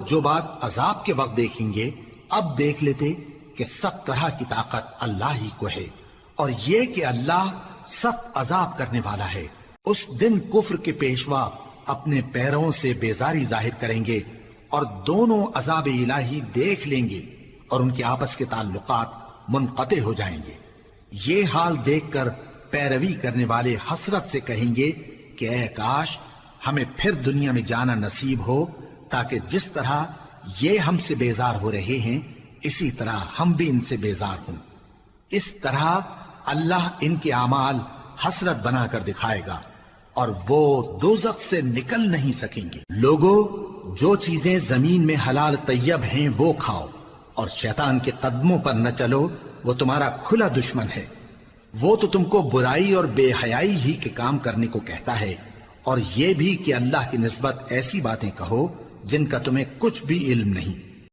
جو بات عذاب کے وقت دیکھیں گے اب دیکھ لیتے کہ سب طرح کی طاقت اللہ ہی کو ہے، اور یہ کہ اللہ سخت عذاب کرنے والا ہے۔ اس دن کفر کے پیشوا اپنے پیروں سے بیزاری ظاہر کریں گے اور دونوں عذاب الہی دیکھ لیں گے اور ان کے آپس کے تعلقات منقطع ہو جائیں گے۔ یہ حال دیکھ کر پیروی کرنے والے حسرت سے کہیں گے کہ اے کاش ہمیں پھر دنیا میں جانا نصیب ہو، تاکہ جس طرح یہ ہم سے بیزار ہو رہے ہیں اسی طرح ہم بھی ان سے بیزار ہوں۔ اس طرح اللہ ان کے اعمال حسرت بنا کر دکھائے گا اور وہ دوزخ سے نکل نہیں سکیں گے۔ لوگو، جو چیزیں زمین میں حلال طیب ہیں وہ کھاؤ، اور شیطان کے قدموں پر نہ چلو، وہ تمہارا کھلا دشمن ہے۔ وہ تو تم کو برائی اور بے حیائی ہی کے کام کرنے کو کہتا ہے، اور یہ بھی کہ اللہ کی نسبت ایسی باتیں کہو جن کا تمہیں کچھ بھی علم نہیں۔